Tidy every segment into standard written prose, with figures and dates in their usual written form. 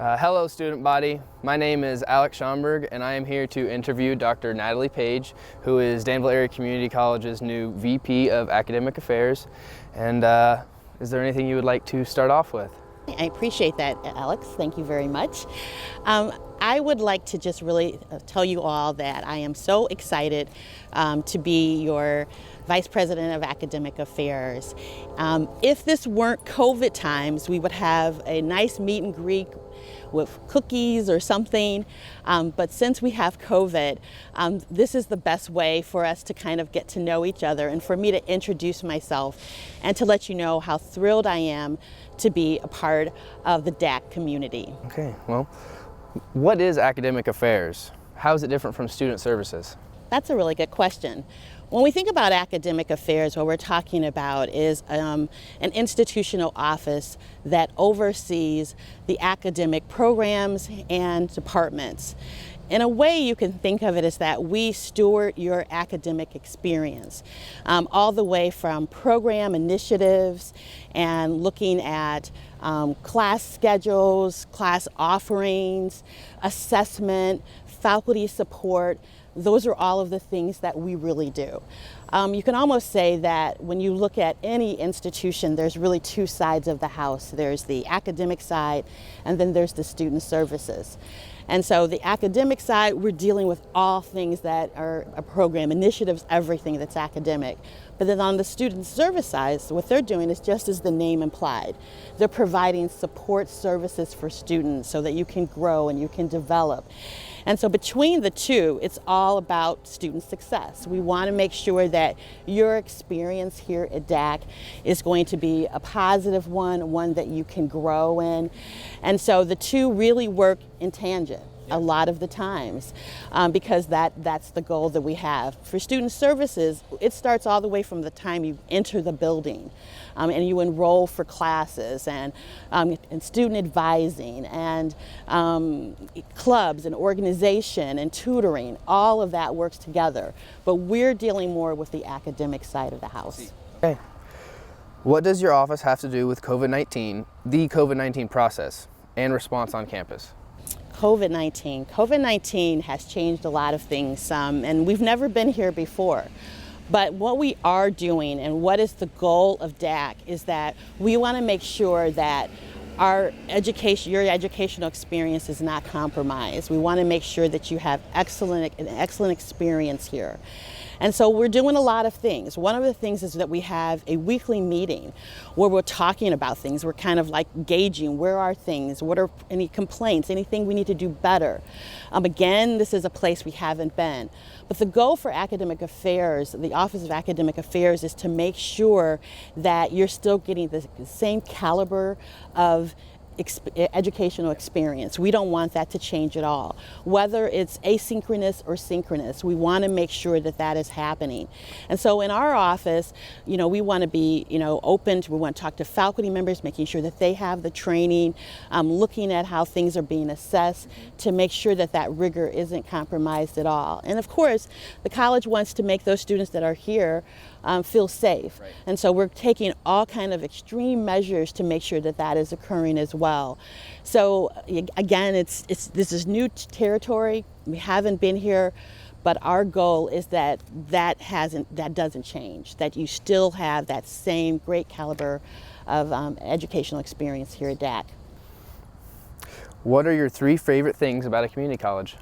Hello student body, my name is Alex Schomburg and I am here to interview Dr. Natalie Page, who is Danville Area Community College's new VP of Academic Affairs. And is there anything you would like to start off with? I appreciate that, Alex. Thank you very much. I would like to just really tell you all that I am so excited to be your Vice President of Academic Affairs. If this weren't COVID times, we would have a nice meet and greet with cookies or something, but since we have COVID, this is the best way for us to kind of get to know each other and for me to introduce myself and to let you know how thrilled I am to be a part of the DAC community. Okay, well, what is academic affairs? How is it different from student services? That's a really good question. When we think about academic affairs, what we're talking about is an institutional office that oversees the academic programs and departments. In a way, you can think of it as that we steward your academic experience, all the way from program initiatives and looking at class schedules, class offerings, assessment, faculty support. Those are all of the things that we really do. You can almost say that when you look at any institution, there's really two sides of the house. There's the academic side, and then there's the student services. And so the academic side, we're dealing with all things that are a program, initiatives, everything that's academic. But then on the student service side, what they're doing is just as the name implied. They're providing support services for students so that you can grow and you can develop. And so between the two, it's all about student success. We want to make sure that your experience here at DAC is going to be a positive one that you can grow in. And so the two really work in tangent a lot of the times because that's the goal that we have. For student services, it starts all the way from the time you enter the building and you enroll for classes and student advising and clubs and organization and tutoring. All of that works together, but we're dealing more with the academic side of the house. Okay. What does your office have to do with COVID-19, the COVID-19 process, and response on campus? COVID-19. COVID-19 has changed a lot of things, and we've never been here before. But what we are doing and what is the goal of DAC is that we want to make sure that your educational experience is not compromised. We want to make sure that you have an excellent experience here. And so we're doing a lot of things. One of the things is that we have a weekly meeting where we're talking about things. We're kind of like gauging where are things, what are any complaints, anything we need to do better. Again, this is a place we haven't been. But the goal for academic affairs, the Office of Academic Affairs, is to make sure that you're still getting the same caliber of educational experience. We don't want that to change at all. Whether it's asynchronous or synchronous, we want to make sure that that is happening. And so in our office, we want to be, open we want to talk to faculty members, making sure that they have the training, looking at how things are being assessed to make sure that that rigor isn't compromised at all. And of course, the college wants to make those students that are here feel safe. Right. And so we're taking all kind of extreme measures to make sure that that is occurring as well. So again, this is new territory. We haven't been here, but our goal is that doesn't change, that you still have that same great caliber of educational experience here at DAC. What are your 3 favorite things about a community college?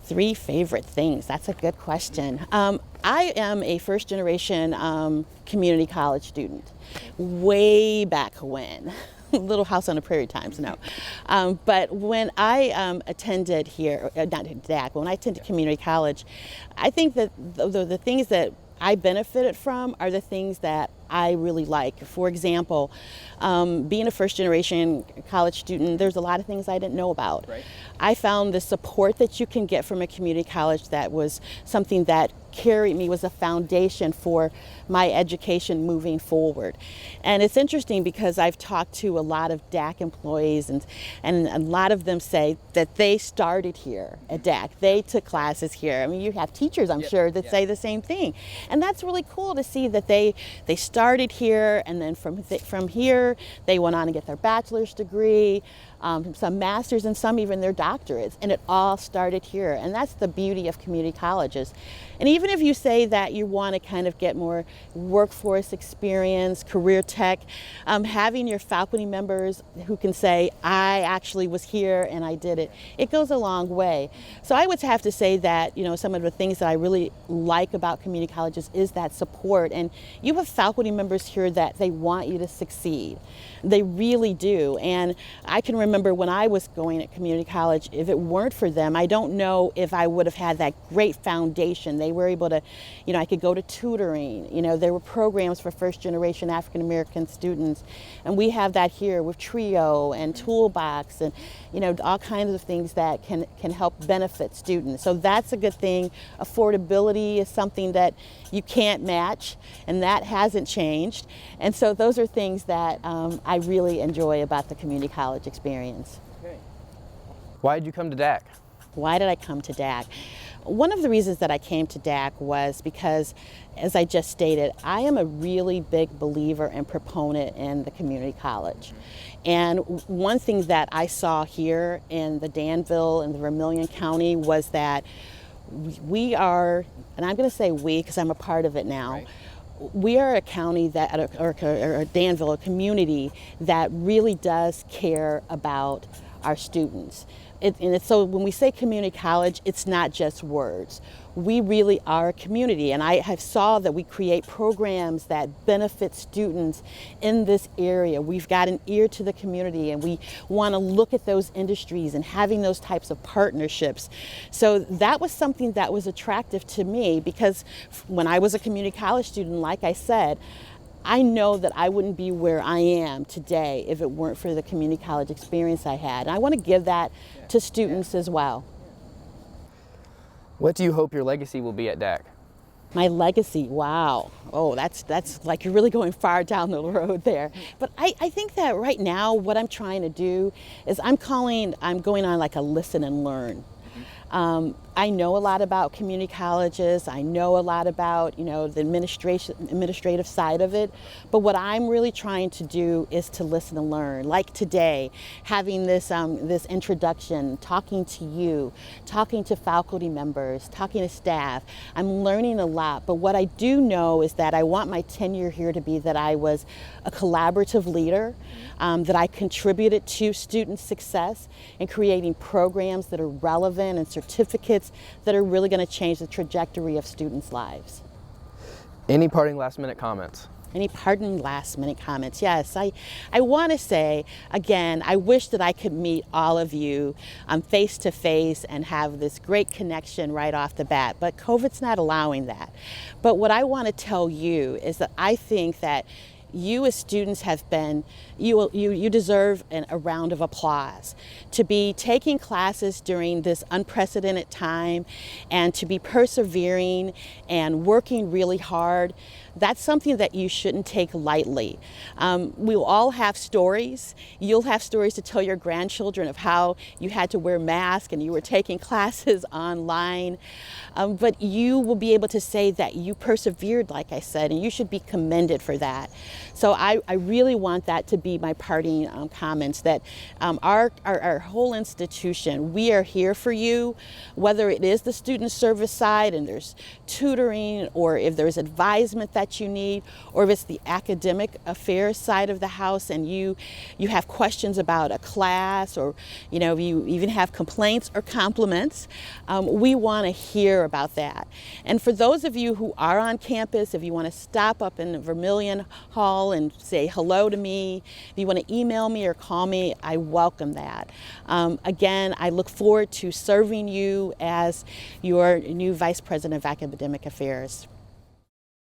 3 favorite things, that's a good question. I am a first generation community college student, way back when. Little House on the Prairie times, no. But when I attended here, not DAC, when I attended community college, I think that the things that I benefited from are the things that I really like. For example, being a first generation college student, there's a lot of things I didn't know about. Right. I found the support that you can get from a community college that was something that carried me, was a foundation for my education moving forward. And it's interesting because I've talked to a lot of DAC employees and a lot of them say that they started here at DAC. They took classes here. I mean, you have teachers, I'm sure, that say the same thing. And that's really cool to see that they started started here, and then from here they went on to get their bachelor's degree, some masters, and some even their doctorates, and it all started here. And that's the beauty of community colleges. And even if you say that you want to kind of get more workforce experience, career tech, having your faculty members who can say, I actually was here and I did it, it goes a long way. So I would have to say that, you know, some of the things that I really like about community colleges is that support. And you have faculty members here that they want you to succeed. They really do. And I can remember when I was going at community college, if it weren't for them, I don't know if I would have had that great foundation. They were able to, you know, I could go to tutoring. You know, there were programs for first generation African American students. And we have that here with TRIO and Toolbox and, you know, all kinds of things that can help benefit students. So that's a good thing. Affordability is something that you can't match, and that hasn't changed. And so those are things that I really enjoy about the community college experience. Okay. Why did you come to DAC? Why did I come to DAC? One of the reasons that I came to DAC was because, as I just stated, I am a really big believer and proponent in the community college. And one thing that I saw here in the Danville and the Vermilion County was that we are, and I'm going to say we because I'm a part of it now, right. We are a county that, or Danville, a community that really does care about our students. So when we say community college, it's not just words. We really are a community, and I have saw that we create programs that benefit students in this area. We've got an ear to the community, and we want to look at those industries and having those types of partnerships. So that was something that was attractive to me, because when I was a community college student, like I said, I know that I wouldn't be where I am today if it weren't for the community college experience I had. And I want to give that to students as well. What do you hope your legacy will be at DAC? My legacy, wow. Oh, that's like you're really going far down the road there. But I think that right now what I'm trying to do is I'm going on like a listen and learn. I know a lot about community colleges. I know a lot about, you know, the administrative side of it. But what I'm really trying to do is to listen and learn. Like today, having this this introduction, talking to you, talking to faculty members, talking to staff. I'm learning a lot. But what I do know is that I want my tenure here to be that I was a collaborative leader, that I contributed to student success in creating programs that are relevant and certificates that are really going to change the trajectory of students' lives. Any parting last-minute comments? Any parting last-minute comments? Yes, I want to say, again, I wish that I could meet all of you face-to-face and have this great connection right off the bat, but COVID's not allowing that. But what I want to tell you is that I think that you as students have been, you deserve a round of applause. To be taking classes during this unprecedented time and to be persevering and working really hard, that's something that you shouldn't take lightly. We'll all have stories. You'll have stories to tell your grandchildren of how you had to wear masks and you were taking classes online. But you will be able to say that you persevered, like I said, and you should be commended for that. So I really want that to be my parting comments, that our whole institution, we are here for you, whether it is the student service side and there's tutoring, or if there's advisement that you need, or if it's the academic affairs side of the house and you have questions about a class, or you know, you even have complaints or compliments, we want to hear about that. And for those of you who are on campus, if you want to stop up in the Vermilion Hall and say hello to me, if you want to email me or call me, I welcome that. Again, I look forward to serving you as your new Vice President of Academic Affairs.